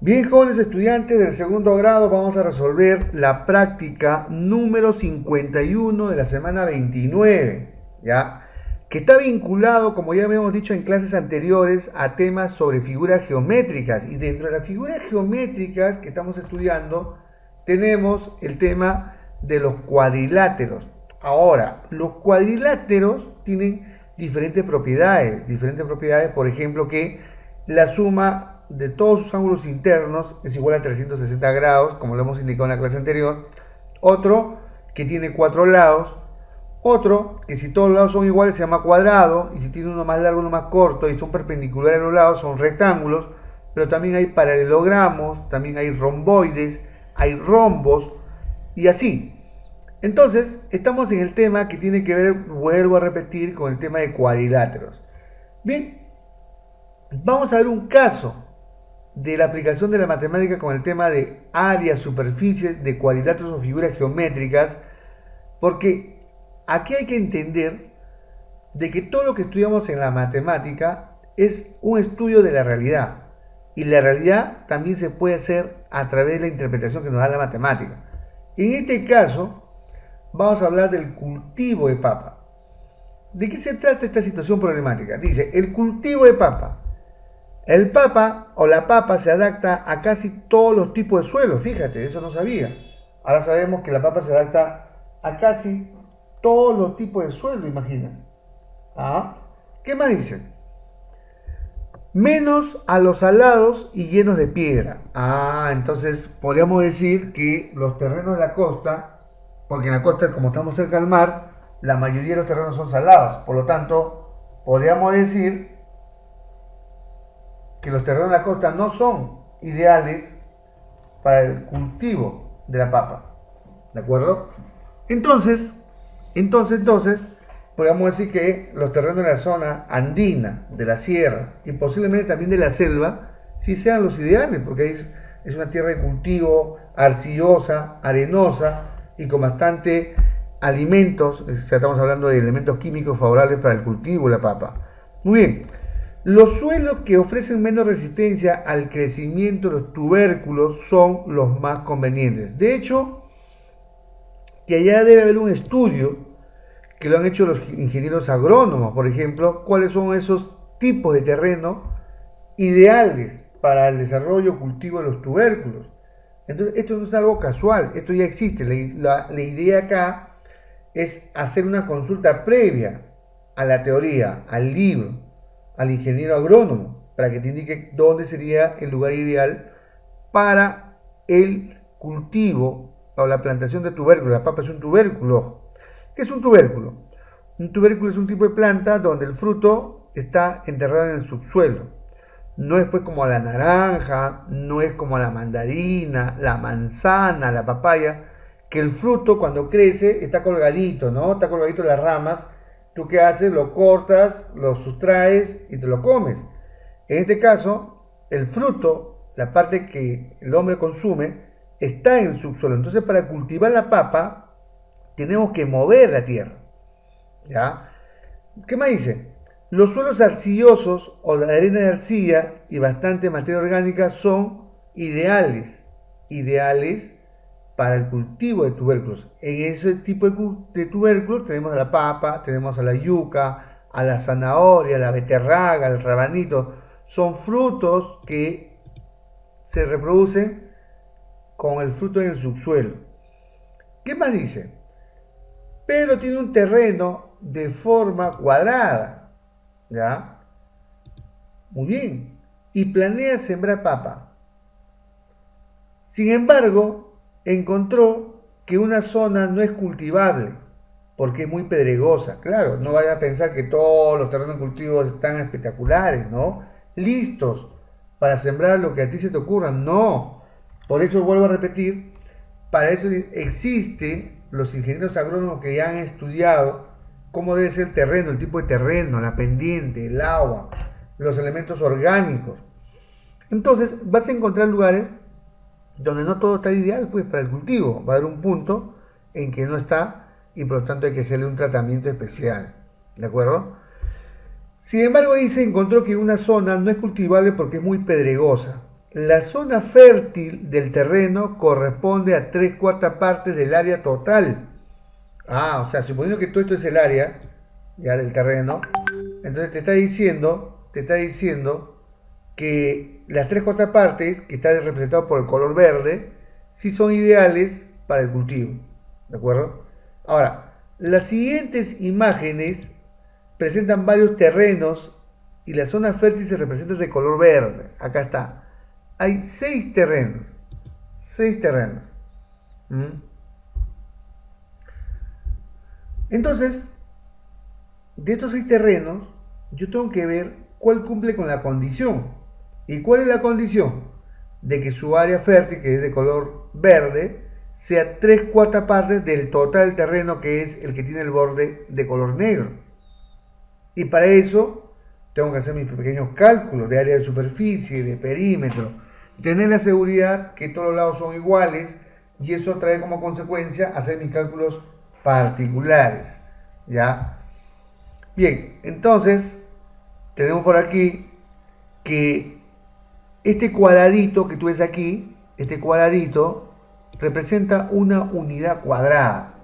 Bien, jóvenes estudiantes del segundo grado, vamos a resolver la práctica número 51 de la semana 29, ¿ya? Que está vinculado, como ya habíamos dicho en clases anteriores, a temas sobre figuras geométricas. Y dentro de las figuras geométricas que estamos estudiando, tenemos el tema de los cuadriláteros. Ahora, los cuadriláteros tienen diferentes propiedades, por ejemplo, que la suma de todos sus ángulos internos es igual a 360 grados, como lo hemos indicado en la clase anterior. Otro que tiene cuatro lados. Otro que si todos los lados son iguales se llama cuadrado, y si tiene uno más largo, uno más corto y son perpendiculares a los lados son rectángulos. Pero también hay paralelogramos, también hay romboides, hay rombos y así. Entonces, estamos en el tema que tiene que ver, vuelvo a repetir, con el tema de cuadriláteros. Bien, vamos a ver un caso de la aplicación de la matemática con el tema de áreas, superficies de cuadriláteros o figuras geométricas, porque aquí hay que entender de que todo lo que estudiamos en la matemática es un estudio de la realidad, y la realidad también se puede hacer a través de la interpretación que nos da la matemática. En este caso, vamos a hablar del cultivo de papa. ¿De qué se trata esta situación problemática? Dice, el cultivo de papa. El papa o la papa se adapta a casi todos los tipos de suelos, fíjate, eso no sabía. Ahora sabemos que la papa se adapta a casi todos los tipos de suelo, imaginas. ¿Ah? ¿Qué más dice? Menos a los salados y llenos de piedra. Entonces podríamos decir que los terrenos de la costa, porque en la costa, como estamos cerca del mar, la mayoría de los terrenos son salados. Por lo tanto, podríamos decir que los terrenos de la costa no son ideales para el cultivo de la papa. ¿De acuerdo? Entonces, entonces, podríamos decir que los terrenos de la zona andina, de la sierra y posiblemente también de la selva, sí sean los ideales, porque es una tierra de cultivo arcillosa, arenosa y con bastante alimentos. Estamos hablando de elementos químicos favorables para el cultivo de la papa. Muy bien. Los suelos que ofrecen menos resistencia al crecimiento de los tubérculos son los más convenientes. De hecho, que allá debe haber un estudio que lo han hecho los ingenieros agrónomos, por ejemplo, cuáles son esos tipos de terreno ideales para el desarrollo y cultivo de los tubérculos. Entonces, esto no es algo casual, esto ya existe. La idea acá es hacer una consulta previa a la teoría, al libro, al ingeniero agrónomo, para que te indique dónde sería el lugar ideal para el cultivo o la plantación de tubérculos. La papa es un tubérculo. ¿Qué es un tubérculo? Un tubérculo es un tipo de planta donde el fruto está enterrado en el subsuelo. No es pues como la naranja, no es como la mandarina, la manzana, la papaya, que el fruto cuando crece está colgadito, ¿no? Está colgadito en las ramas. ¿Tú qué haces? Lo cortas, lo sustraes y te lo comes. En este caso, el fruto, la parte que el hombre consume, está en el subsuelo. Entonces, para cultivar la papa, tenemos que mover la tierra. ¿Ya? ¿Qué más dice? Los suelos arcillosos o la arena de arcilla y bastante materia orgánica son ideales para el cultivo de tubérculos. En ese tipo de tubérculos tenemos a la papa, tenemos a la yuca, a la zanahoria, a la beterraga, al rabanito. Son frutos que se reproducen con el fruto en el subsuelo. ¿Qué más dice? Pero tiene un terreno de forma cuadrada, ¿ya? Muy bien. Y planea sembrar papa. Sin embargo, encontró que una zona no es cultivable porque es muy pedregosa. Claro, no vaya a pensar que todos los terrenos cultivos están espectaculares, ¿no? Listos para sembrar lo que a ti se te ocurra. No. Por eso vuelvo a repetir, para eso existen los ingenieros agrónomos que ya han estudiado cómo debe ser el terreno, el tipo de terreno, la pendiente, el agua, los elementos orgánicos. Entonces vas a encontrar lugares donde no todo está ideal pues para el cultivo. Va a haber un punto en que no está y por lo tanto hay que hacerle un tratamiento especial. ¿De acuerdo? Sin embargo, ahí se encontró que una zona no es cultivable porque es muy pedregosa. la zona fértil del terreno corresponde a 3/4 partes del área total. Ah, o sea, suponiendo que todo esto es el área ya del terreno, entonces te está diciendo que las 3/4 partes, que están representadas por el color verde, sí son ideales para el cultivo. ¿De acuerdo? Ahora, las siguientes imágenes presentan varios terrenos y la zona fértil se representa de color verde. Acá está. Hay 6 terrenos. 6 terrenos. ¿Mm? Entonces, de estos 6 terrenos, yo tengo que ver cuál cumple con la condición. ¿Y cuál es la condición? De que su área fértil, que es de color verde, sea 3/4 partes del total del terreno, que es el que tiene el borde de color negro. Y para eso tengo que hacer mis pequeños cálculos de área de superficie, de perímetro, tener la seguridad que todos los lados son iguales, y eso trae como consecuencia hacer mis cálculos particulares. ¿Ya? Bien, entonces tenemos por aquí que este cuadradito que tú ves aquí, este cuadradito, representa una unidad cuadrada.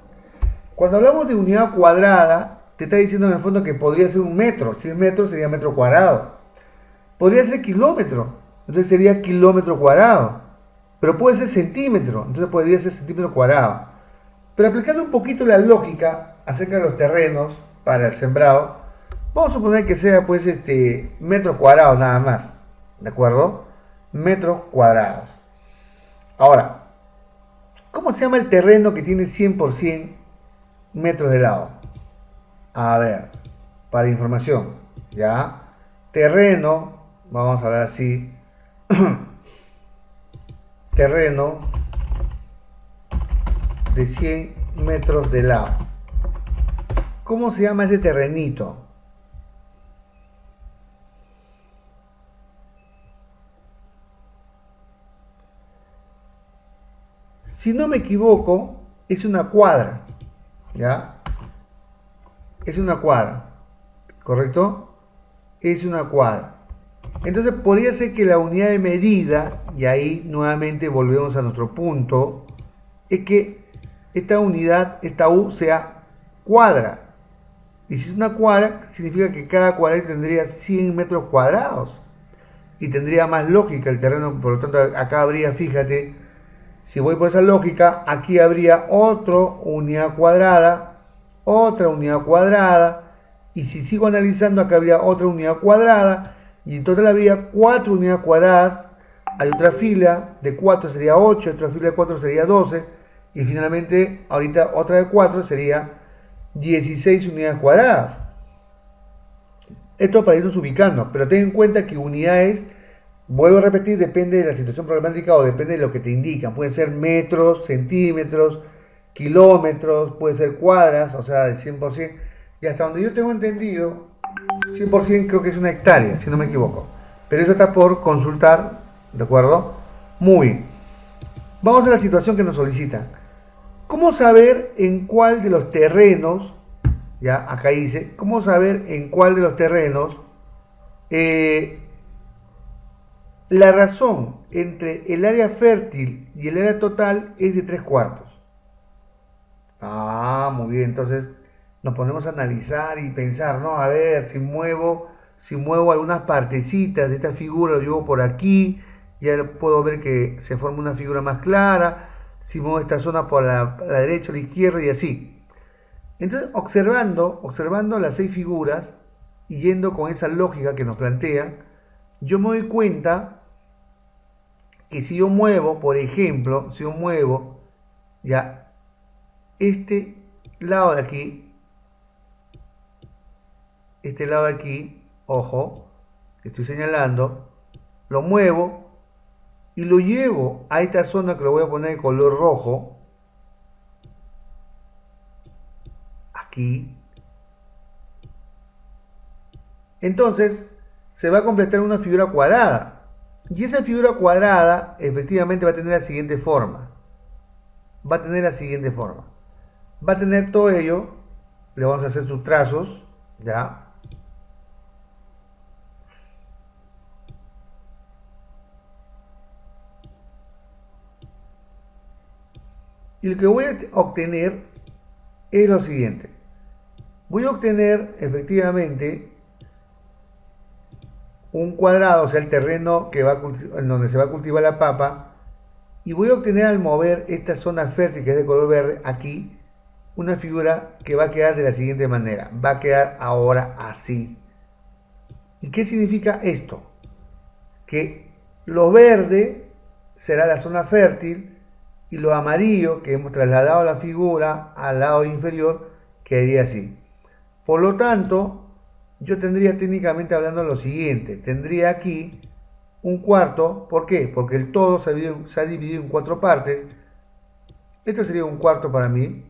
Cuando hablamos de unidad cuadrada, te está diciendo en el fondo que podría ser un metro. Si es metro, sería metro cuadrado. Podría ser kilómetro, entonces sería kilómetro cuadrado. Pero puede ser centímetro, entonces podría ser centímetro cuadrado. Pero aplicando un poquito la lógica acerca de los terrenos para el sembrado, vamos a suponer que sea pues metros cuadrados nada más. ¿De acuerdo? Metros cuadrados. Ahora, ¿cómo se llama el terreno que tiene 100% metros de lado? A ver, para información, ¿ya? Terreno, vamos a ver así, terreno de 100 metros de lado. ¿Cómo se llama ese terrenito? Si no me equivoco, es una cuadra, ¿ya? Es una cuadra, ¿correcto? Es una cuadra. Entonces podría ser que la unidad de medida, y ahí nuevamente volvemos a nuestro punto, es que esta unidad, esta U, sea cuadra. Y si es una cuadra, significa que cada cuadra tendría 100 metros cuadrados. Y tendría más lógica el terreno, por lo tanto acá habría, fíjate, si voy por esa lógica, aquí habría otra unidad cuadrada, y si sigo analizando, acá habría otra unidad cuadrada, y en total habría 4 unidades cuadradas. Hay otra fila de 4 sería 8, otra fila de 4 sería 12, y finalmente ahorita otra de 4 sería 16 unidades cuadradas. Esto para irnos ubicando, pero ten en cuenta que unidades, vuelvo a repetir, depende de la situación problemática o depende de lo que te indican. Pueden ser metros, centímetros, kilómetros, puede ser cuadras, o sea, de 100%. Y hasta donde yo tengo entendido, 100% creo que es una hectárea, si no me equivoco. Pero eso está por consultar, ¿de acuerdo? Muy bien. Vamos a la situación que nos solicitan. ¿Cómo saber en cuál de los terrenos, ya acá dice, cómo saber en cuál de los terrenos la razón entre el área fértil y el área total es de 3/4? Ah, muy bien, entonces nos ponemos a analizar y pensar, ¿no? A ver, si muevo algunas partecitas de esta figura, lo llevo por aquí, ya puedo ver que se forma una figura más clara. Si muevo esta zona por la derecha o la izquierda y así. Entonces, observando las 6 figuras y yendo con esa lógica que nos plantea, yo me doy cuenta que si yo muevo, por ejemplo, si yo muevo ya este lado de aquí, ojo, que estoy señalando, lo muevo y lo llevo a esta zona que lo voy a poner de color rojo, aquí. Entonces se va a completar una figura cuadrada, y esa figura cuadrada efectivamente va a tener la siguiente forma. Va a tener todo ello, le vamos a hacer sus trazos, ya. Y lo que voy a obtener es lo siguiente. Voy a obtener efectivamente un cuadrado, o sea, el terreno que va en donde se va a cultivar la papa, y voy a obtener al mover esta zona fértil que es de color verde aquí, una figura que va a quedar de la siguiente manera. Va a quedar ahora así. ¿Y qué significa esto? Que lo verde será la zona fértil y lo amarillo que hemos trasladado a la figura al lado inferior quedaría así. Por lo tanto, yo tendría técnicamente hablando lo siguiente. Tendría aquí un cuarto. ¿Por qué? Porque el todo se ha dividido en 4 partes. Esto sería un cuarto para mí.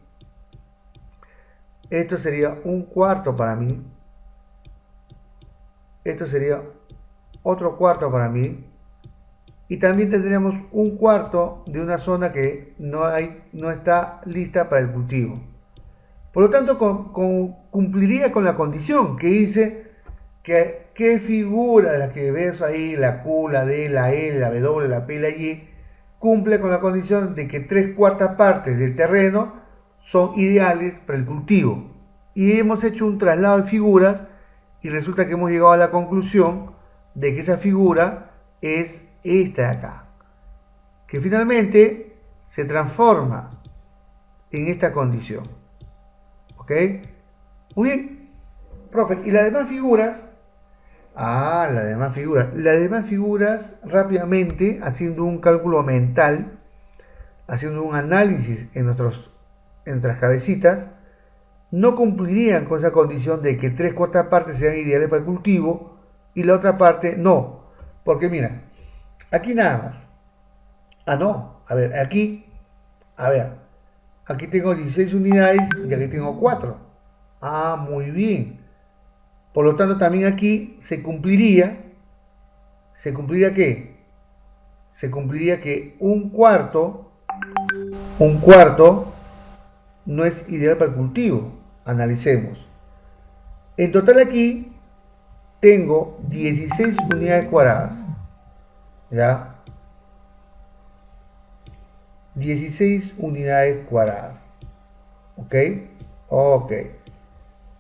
Esto sería un cuarto para mí. Esto sería otro cuarto para mí. Y también tendríamos un cuarto de una zona que no está lista para el cultivo. Por lo tanto, cumpliría con la condición que dice que qué figura de las que ves ahí, la Q, la D, la E, la W, la P, la Y, cumple con la condición de que 3/4 partes del terreno son ideales para el cultivo. Y hemos hecho un traslado de figuras y resulta que hemos llegado a la conclusión de que esa figura es esta de acá, que finalmente se transforma en esta condición. ¿Ok? Muy bien, profe. ¿Y las demás figuras? Las demás figuras. Las demás figuras, rápidamente, haciendo un cálculo mental, haciendo un análisis en nuestras cabecitas, no cumplirían con esa condición de que 3/4 partes sean ideales para el cultivo y la otra parte no. Porque mira, aquí nada más. No. A ver, aquí tengo 16 unidades y aquí tengo 4. Muy bien. Por lo tanto, también aquí ¿se cumpliría qué? Se cumpliría que un cuarto no es ideal para el cultivo. Analicemos. En total aquí tengo 16 unidades cuadradas. ¿Ya? 16 unidades cuadradas. ¿Ok? Ok.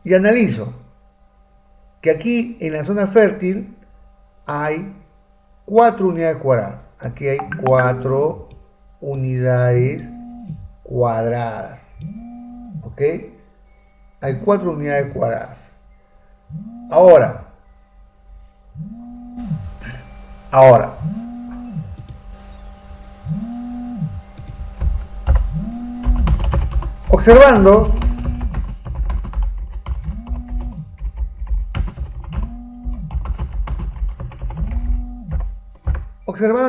Y analizo que aquí en la zona fértil hay 4 unidades cuadradas. Aquí hay 4 unidades cuadradas. ¿Ok? Hay 4 unidades cuadradas. Ahora, observando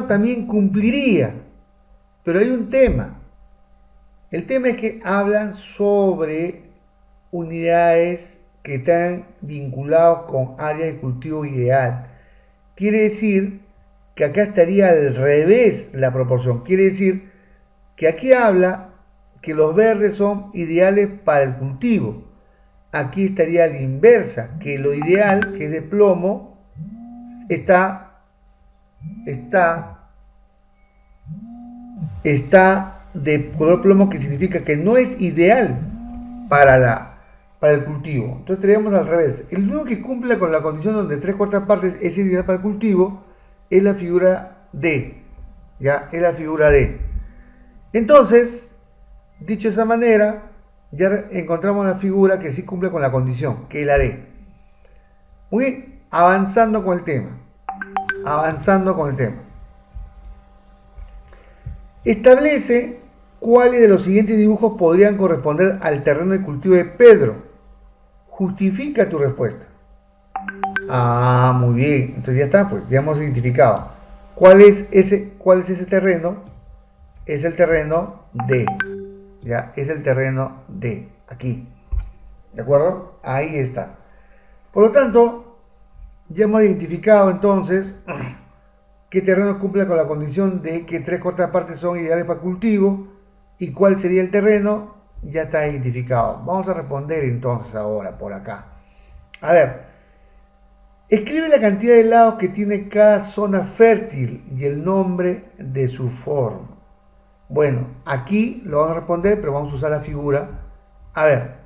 también cumpliría, pero hay un tema. El tema es que hablan sobre unidades que están vinculados con área de cultivo ideal. Quiere decir que acá estaría al revés la proporción. Quiere decir que aquí habla que los verdes son ideales para el cultivo. Aquí estaría a la inversa, que lo ideal, que es de plomo, está de color plomo, que significa que no es ideal para el cultivo. Entonces tendríamos al revés. El único que cumple con la condición donde 3/4 partes es ideal para el cultivo es la figura D. ¿Ya? Es la figura D. Entonces, dicho de esa manera, ya encontramos la figura que sí cumple con la condición, que es la D. Muy bien, avanzando con el tema. Establece cuáles de los siguientes dibujos podrían corresponder al terreno de cultivo de Pedro. Justifica tu respuesta. Muy bien. Entonces ya está, pues ya hemos identificado. ¿Cuál es ese terreno? Es el terreno D. Ya, es el terreno D. Aquí. ¿De acuerdo? Ahí está. Por lo tanto, ya hemos identificado entonces qué terreno cumple con la condición de que 3/4 partes son ideales para cultivo y cuál sería el terreno, ya está identificado. Vamos a responder entonces ahora por acá. A ver, escribe la cantidad de lados que tiene cada zona fértil y el nombre de su forma. Bueno, aquí lo vamos a responder, pero vamos a usar la figura. A ver,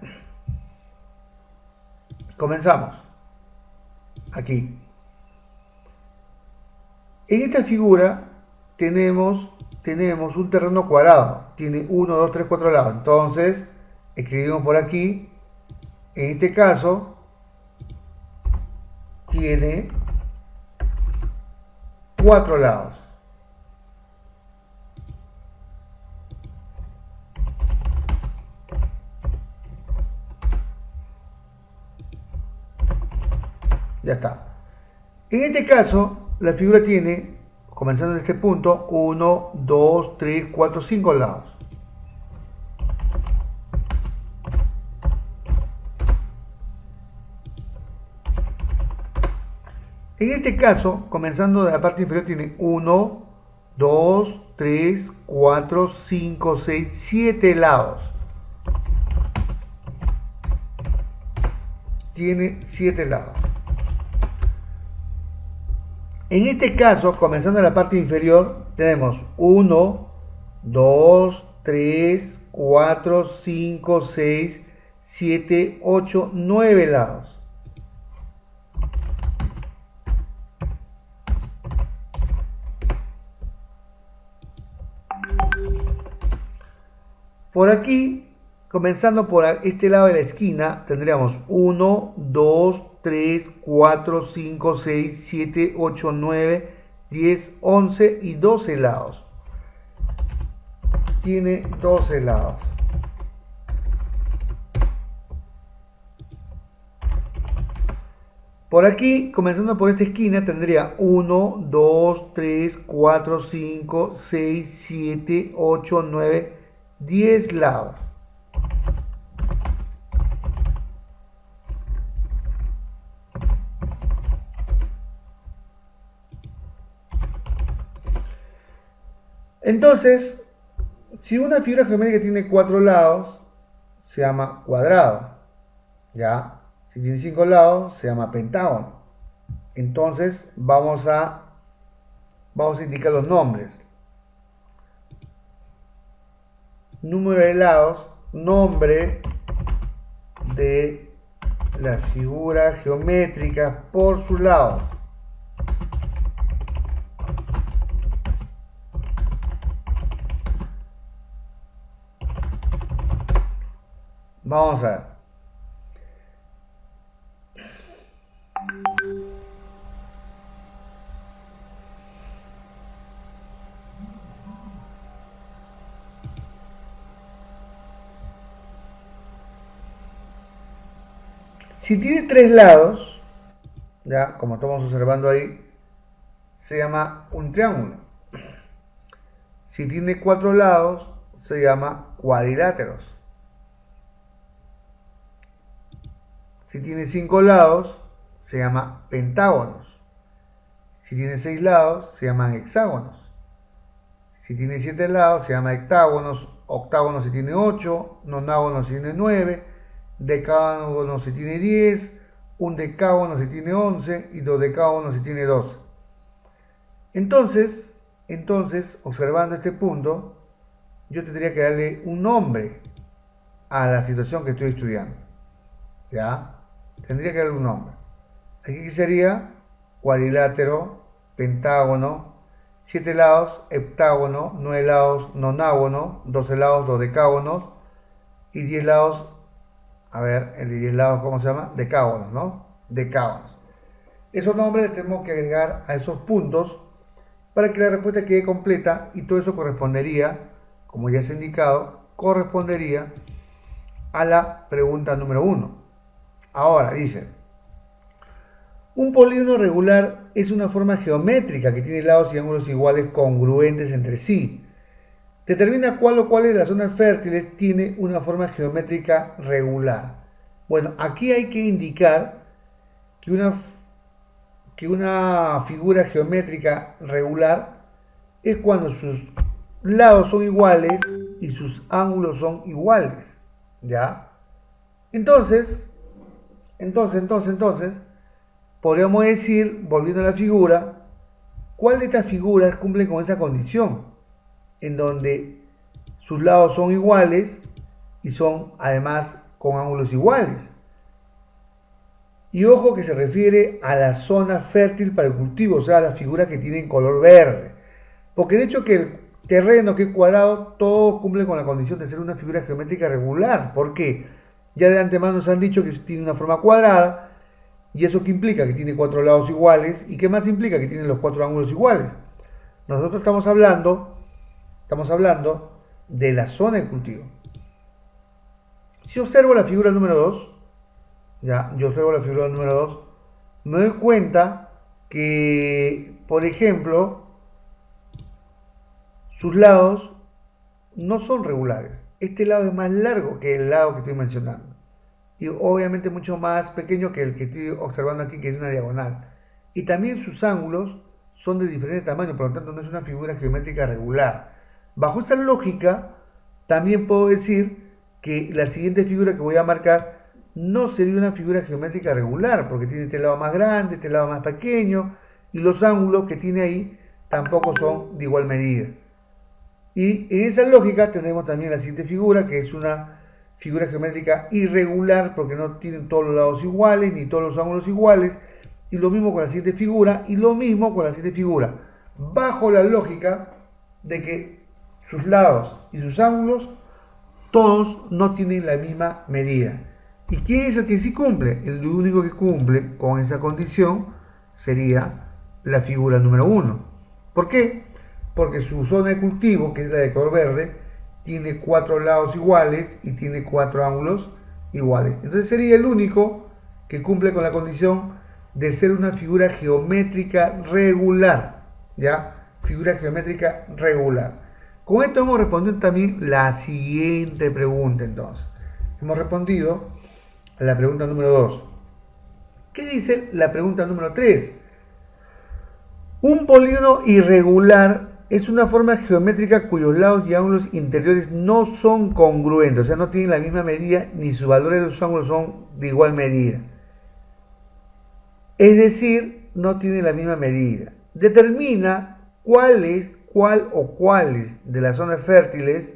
comenzamos. Aquí. En esta figura tenemos un terreno cuadrado. Tiene 1, 2, 3, 4 lados. Entonces, escribimos por aquí. En este caso, tiene 4 lados. Ya está. En este caso, la figura tiene, comenzando en este punto, 1, 2, 3, 4, 5 lados. En este caso, comenzando de la parte inferior, tiene 1, 2, 3, 4, 5, 6, 7 lados. Tiene 7 lados. En este caso, comenzando en la parte inferior, tenemos 1, 2, 3, 4, 5, 6, 7, 8, 9 lados. Por aquí, comenzando por este lado de la esquina, tendríamos 1, 2, 3, 4, 5, 6, 7, 8, 9, 10, 11 y 12 lados. Tiene 12 lados. Por aquí, comenzando por esta esquina, tendría 1, 2, 3, 4, 5, 6, 7, 8, 9, 10 lados. Entonces, si una figura geométrica tiene 4 lados, se llama cuadrado. ¿Ya? Si tiene 5 lados, se llama pentágono. Entonces, vamos a indicar los nombres. Número de lados, nombre de la figura geométrica por su lado. Vamos a ver. Si tiene 3 lados, ya como estamos observando ahí, se llama un triángulo. Si tiene 4 lados, se llama cuadriláteros. Si tiene 5 lados, se llama pentágonos. Si tiene 6 lados, se llaman hexágonos. Si tiene 7 lados, se llama hectágonos. Octágonos si tiene 8, nonágonos si tiene 9, decágonos si tiene 10, un decágono si tiene 11 y dodecágono si tiene 12. Entonces, observando este punto, yo tendría que darle un nombre a la situación que estoy estudiando. ¿Ya? Tendría que darle un nombre. Aquí sería cuadrilátero, pentágono, 7 lados, heptágono, 9 lados, nonágono, 12 lados, dodecágonos y 10 lados, a ver, el de 10 lados, ¿cómo se llama? Decágonos, ¿no? Decágonos. Esos nombres les tenemos que agregar a esos puntos para que la respuesta quede completa y todo eso correspondería, como ya se ha indicado, correspondería a la pregunta número 1. Ahora, dice, un polígono regular es una forma geométrica que tiene lados y ángulos iguales congruentes entre sí. Determina cuál o cuáles de las zonas fértiles tiene una forma geométrica regular. Bueno, aquí hay que indicar que una figura geométrica regular es cuando sus lados son iguales y sus ángulos son iguales. ¿Ya? Entonces, podríamos decir, volviendo a la figura, ¿cuál de estas figuras cumple con esa condición? En donde sus lados son iguales y son además con ángulos iguales. Y ojo que se refiere a la zona fértil para el cultivo, o sea, a las figuras que tienen color verde. Porque de hecho que el terreno que es cuadrado, todo cumple con la condición de ser una figura geométrica regular. ¿Por qué? Ya de antemano nos han dicho que tiene una forma cuadrada, y eso que implica que tiene 4 lados iguales, y qué más implica que tiene los 4 ángulos iguales. Nosotros estamos hablando de la zona de cultivo. Si observo la figura número 2, me doy cuenta que, por ejemplo, sus lados no son regulares. Este lado es más largo que el lado que estoy mencionando. Y obviamente mucho más pequeño que el que estoy observando aquí, que es una diagonal. Y también sus ángulos son de diferente tamaño, por lo tanto no es una figura geométrica regular. Bajo esa lógica, también puedo decir que la siguiente figura que voy a marcar no sería una figura geométrica regular, porque tiene este lado más grande, este lado más pequeño, y los ángulos que tiene ahí tampoco son de igual medida. Y en esa lógica tenemos también la siguiente figura, que es una figura geométrica irregular, porque no tienen todos los lados iguales, ni todos los ángulos iguales, y lo mismo con la siguiente figura, y lo mismo con la siguiente figura, bajo la lógica de que sus lados y sus ángulos todos no tienen la misma medida. ¿Y quién es el que sí cumple? El único que cumple con esa condición sería la figura número 1. ¿Por qué? Porque su zona de cultivo, que es la de color verde, tiene 4 lados iguales y tiene 4 ángulos iguales. Entonces sería el único que cumple con la condición de ser una figura geométrica regular. ¿Ya? Figura geométrica regular. Con esto hemos respondido también la siguiente pregunta, entonces. Hemos respondido a la pregunta número 2. ¿Qué dice la pregunta número 3? Un polígono irregular es una forma geométrica cuyos lados y ángulos interiores no son congruentes, o sea, no tienen la misma medida ni sus valores de los ángulos son de igual medida. Es decir, no tienen la misma medida. Determina cuál o cuáles de las zonas fértiles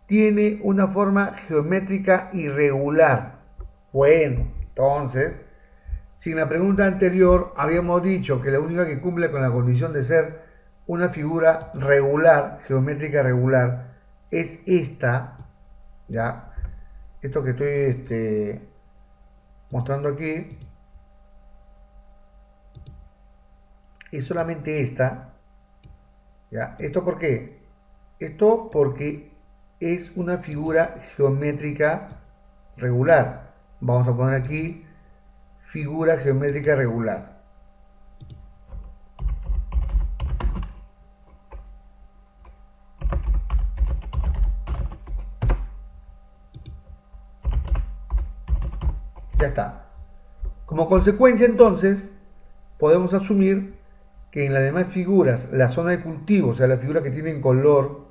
tiene una forma geométrica irregular. Bueno, entonces, si en la pregunta anterior habíamos dicho que la única que cumple con la condición de ser una figura regular, geométrica regular, es esta, ¿ya? Esto que estoy mostrando aquí, es solamente esta, ¿ya? ¿Esto por qué? Esto porque es una figura geométrica regular. Vamos a poner aquí figura geométrica regular. Ya está. Como consecuencia entonces podemos asumir que en las demás figuras la zona de cultivo, o sea la figura que tienen color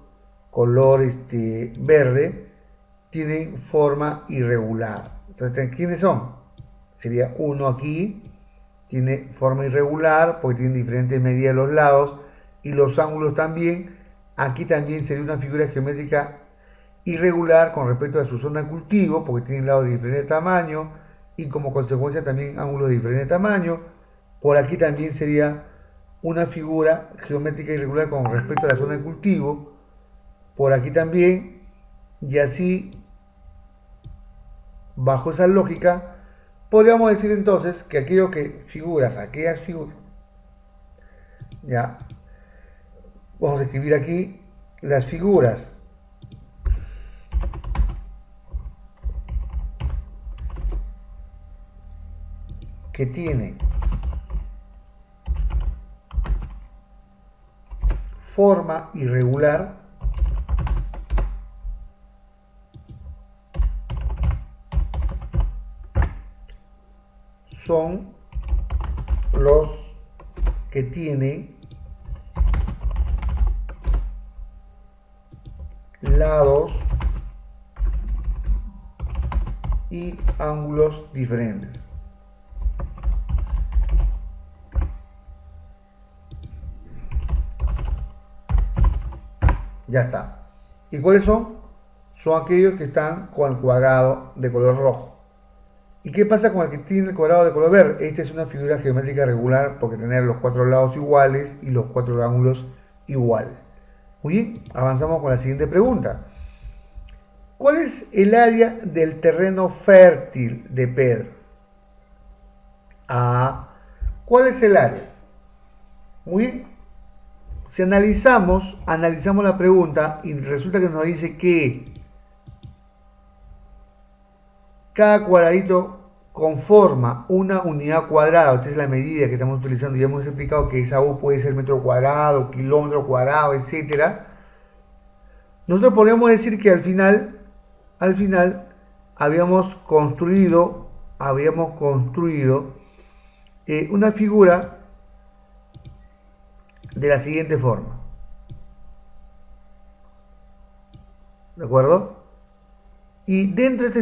verde, tienen forma irregular. Entonces, ¿quiénes son? Sería uno aquí, tiene forma irregular porque tiene diferentes medidas los lados y los ángulos también. Aquí también sería una figura geométrica irregular con respecto a su zona de cultivo porque tiene lados de diferente tamaño y como consecuencia también ángulos de diferente tamaño. Por aquí también sería una figura geométrica irregular con respecto a la zona de cultivo. Por aquí también, y así, bajo esa lógica, podríamos decir entonces que aquellas figuras, ya, vamos a escribir aquí las figuras que tienen forma irregular son los que tienen lados y ángulos diferentes. Ya está. ¿Y cuáles son? Son aquellos que están con el cuadrado de color rojo. ¿Y qué pasa con el que tiene el cuadrado de color verde? Esta es una figura geométrica regular porque tener los cuatro lados iguales y los cuatro ángulos iguales. Muy bien, avanzamos con la siguiente pregunta. ¿Cuál es el área del terreno fértil de Pedro? ¿Cuál es el área? Muy bien. Si analizamos la pregunta y resulta que nos dice que cada cuadradito conforma una unidad cuadrada. Esta es la medida que estamos utilizando. Ya hemos explicado que esa U puede ser metro cuadrado, kilómetro cuadrado, etcétera. Nosotros podríamos decir que al final habíamos construido una figura de la siguiente forma. ¿De acuerdo? Y dentro de esa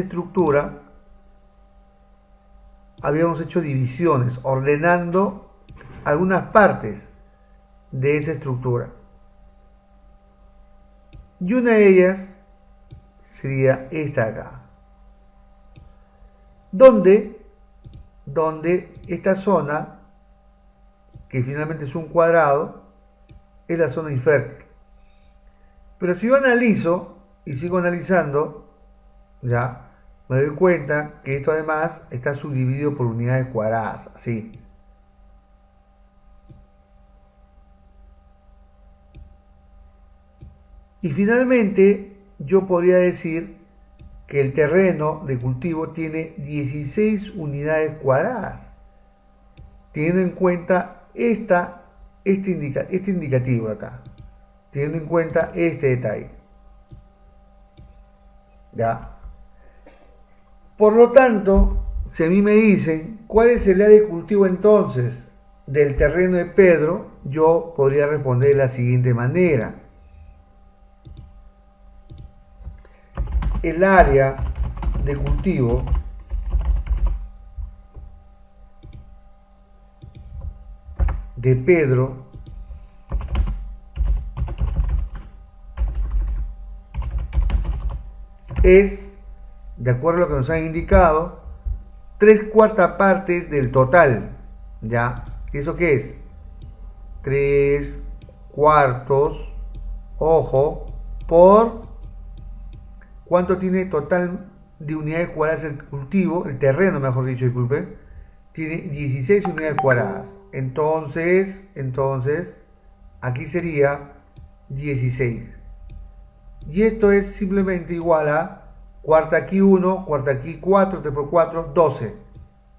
estructura, habíamos hecho divisiones, ordenando algunas partes de esa estructura. Y una de ellas sería esta acá. Donde esta zona, que finalmente es un cuadrado, es la zona infértil. Pero si yo analizo y sigo analizando, ya me doy cuenta que esto además está subdividido por unidades cuadradas, así. Y finalmente yo podría decir que el terreno de cultivo tiene 16 unidades cuadradas, teniendo en cuenta este indicativo de acá, teniendo en cuenta este detalle. ¿Ya? Por lo tanto, si a mí me dicen cuál es el área de cultivo entonces del terreno de Pedro, yo podría responder de la siguiente manera. El área de cultivo de Pedro es, de acuerdo a lo que nos han indicado, 3/4 partes del total. ¿Ya? ¿Eso qué es? 3/4, ojo, por ¿cuánto tiene total de unidades cuadradas el cultivo? El terreno, mejor dicho, disculpe. Tiene 16 unidades cuadradas. Entonces, aquí sería 16. Y esto es simplemente igual a cuarta aquí 1, cuarta aquí 4, 3 por 4, 12.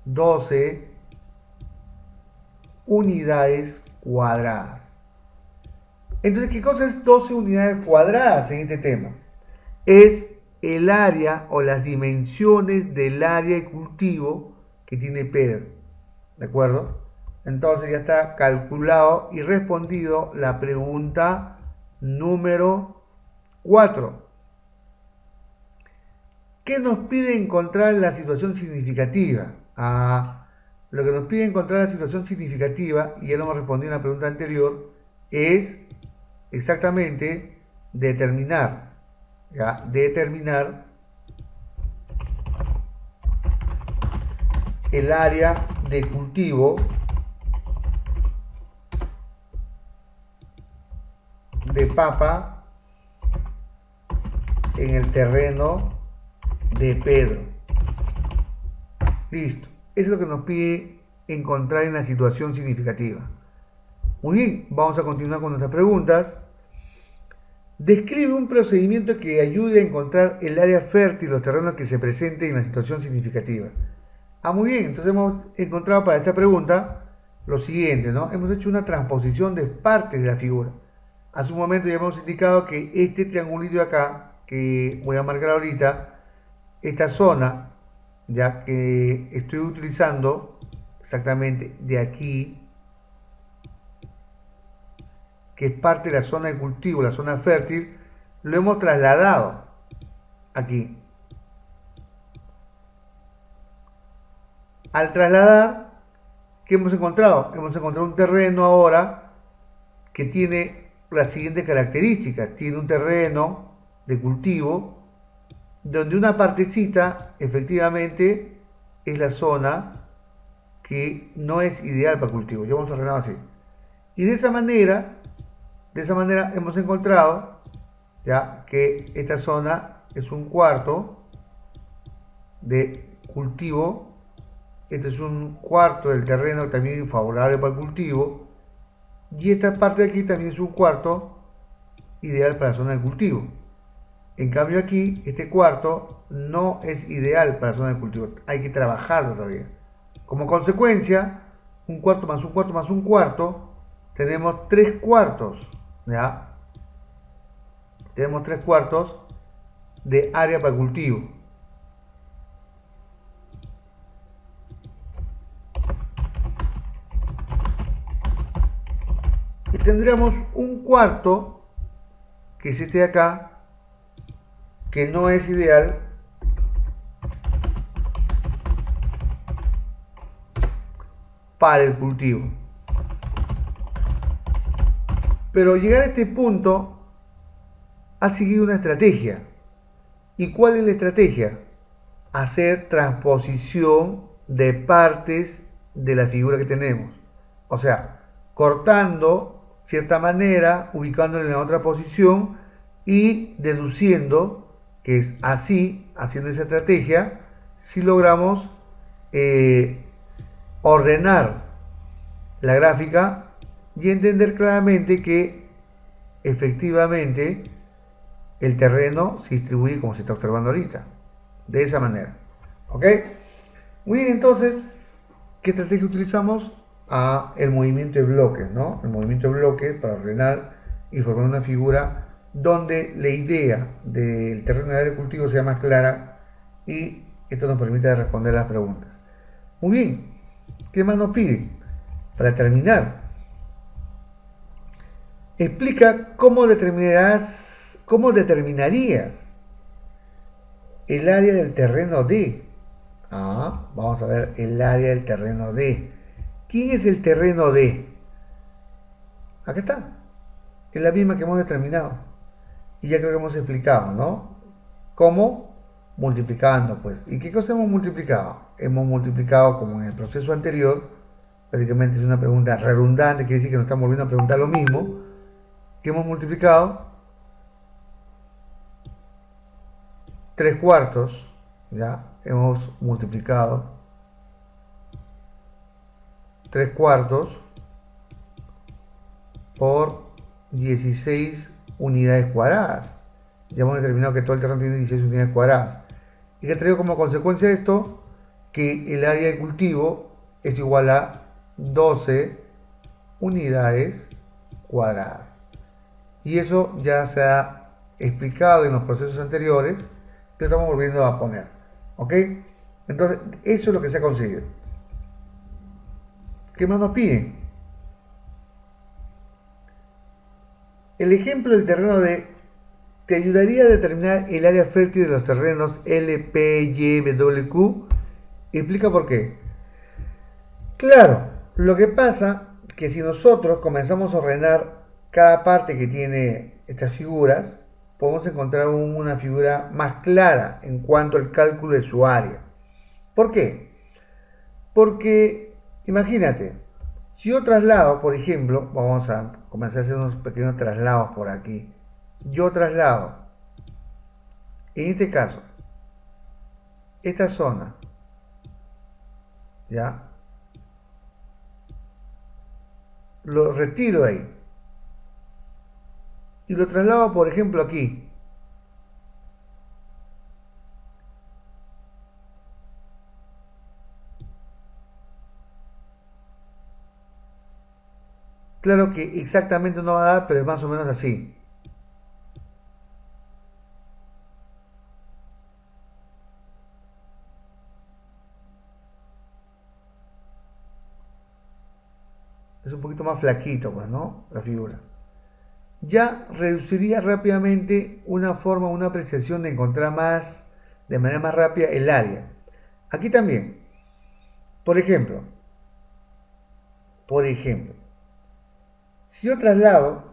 12 unidades cuadradas. Entonces, ¿qué cosa es 12 unidades cuadradas en este tema? Es el área o las dimensiones del área de cultivo que tiene Pedro. ¿De acuerdo? Entonces ya está calculado y respondido la pregunta número 4. ¿Qué nos pide encontrar la situación significativa? Lo que nos pide encontrar la situación significativa, y ya lo hemos respondido en la pregunta anterior, es exactamente determinar el área de cultivo de papa en el terreno de Pedro. Listo. Eso es lo que nos pide encontrar en la situación significativa. Muy bien, vamos a continuar con nuestras preguntas. Describe un procedimiento que ayude a encontrar el área fértil, los terrenos que se presenten en la situación significativa. Muy bien, entonces hemos encontrado para esta pregunta lo siguiente, ¿no? Hemos hecho una transposición de partes de la figura. Hace un momento ya hemos indicado que este triangulito de acá, que voy a marcar ahorita, esta zona, ya que estoy utilizando exactamente de aquí, que es parte de la zona de cultivo, la zona fértil, lo hemos trasladado aquí. Al trasladar, ¿qué hemos encontrado? Hemos encontrado un terreno ahora que tiene las siguientes características. Tiene un terreno de cultivo donde una partecita efectivamente es la zona que no es ideal para cultivo. Ya vamos a ordenar así. Y de esa manera hemos encontrado ya que esta zona es un cuarto de cultivo. Este es un cuarto del terreno también favorable para el cultivo. Y esta parte de aquí también es un cuarto ideal para la zona de cultivo. En cambio aquí, este cuarto no es ideal para la zona de cultivo. Hay que trabajarlo todavía. Como consecuencia, un cuarto más un cuarto más un cuarto, tenemos 3 cuartos. ¿Ya? Tenemos 3 cuartos de área para cultivo. Y tendríamos un cuarto, que es este de acá, que no es ideal para el cultivo. Pero llegar a este punto ha seguido una estrategia. ¿Y cuál es la estrategia? Hacer transposición de partes de la figura que tenemos. O sea, cortando cierta manera, ubicándolo en la otra posición y deduciendo que es así, haciendo esa estrategia, si logramos ordenar la gráfica y entender claramente que efectivamente el terreno se distribuye como se está observando ahorita, de esa manera. ¿Ok? Muy bien, entonces, ¿qué estrategia utilizamos? El movimiento de bloques, ¿no? El movimiento de bloques para ordenar y formar una figura donde la idea del terreno de agricultivo sea más clara y esto nos permite responder las preguntas. Muy bien, ¿qué más nos pide? Para terminar, explica cómo determinarías el área del terreno D. Vamos a ver el área del terreno D. ¿Quién es el terreno D? Acá está. Es la misma que hemos determinado. Y ya creo que hemos explicado, ¿no? ¿Cómo? Multiplicando, pues. ¿Y qué cosa hemos multiplicado? Hemos multiplicado como en el proceso anterior. Prácticamente es una pregunta redundante, quiere decir que nos estamos volviendo a preguntar lo mismo. ¿Qué hemos multiplicado? 3 cuartos. Ya hemos multiplicado 3 cuartos por 16 unidades cuadradas. Ya hemos determinado que todo el terreno tiene 16 unidades cuadradas. Y que traigo como consecuencia de esto que el área de cultivo es igual a 12 unidades cuadradas. Y eso ya se ha explicado en los procesos anteriores, que estamos volviendo a poner. ¿Ok? Entonces, eso es lo que se ha conseguido. ¿Qué más nos piden? El ejemplo del terreno D te ayudaría a determinar el área fértil de los terrenos L, P, Y, W, Q. Explica por qué. Claro, lo que pasa es que si nosotros comenzamos a ordenar cada parte que tiene estas figuras, podemos encontrar una figura más clara en cuanto al cálculo de su área. ¿Por qué? Porque, imagínate, si yo traslado, por ejemplo, vamos a comenzar a hacer unos pequeños traslados por aquí. Yo traslado, en este caso, esta zona, ¿ya? Lo retiro de ahí. Y lo traslado, por ejemplo, aquí. Claro que exactamente no va a dar, pero es más o menos así. Es un poquito más flaquito, pues, ¿no? La figura. Ya reduciría rápidamente una forma, una apreciación de encontrar más, de manera más rápida, el área. Aquí también. Por ejemplo, si yo traslado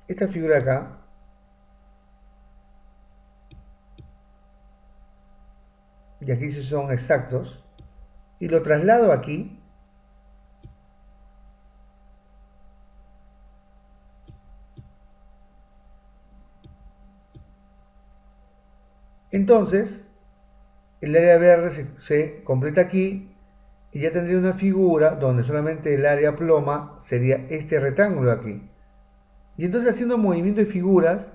esta figura de acá, y aquí sí son exactos, y lo traslado aquí, entonces el área verde se completa aquí y ya tendría una figura donde solamente el área ploma sería este rectángulo de aquí. Y entonces haciendo movimiento de figuras,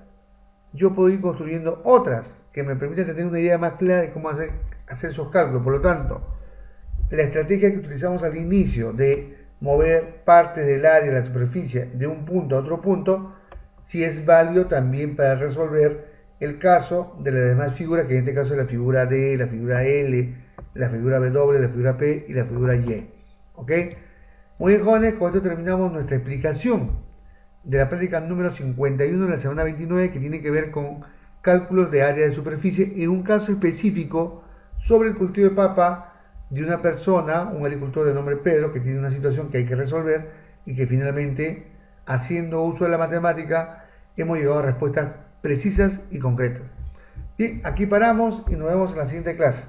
yo puedo ir construyendo otras que me permiten tener una idea más clara de cómo hacer esos cálculos. Por lo tanto, la estrategia que utilizamos al inicio de mover partes del área de la superficie de un punto a otro punto, sí es válido también para resolver el caso de las demás figuras, que en este caso es la figura D, la figura L, la figura W, la figura P y la figura Y. ¿Ok? Muy bien, jóvenes, con esto terminamos nuestra explicación de la práctica número 51 de la semana 29, que tiene que ver con cálculos de área de superficie en un caso específico sobre el cultivo de papa de una persona, un agricultor de nombre Pedro, que tiene una situación que hay que resolver y que finalmente, haciendo uso de la matemática, hemos llegado a respuestas precisas y concretas. Y aquí paramos y nos vemos en la siguiente clase.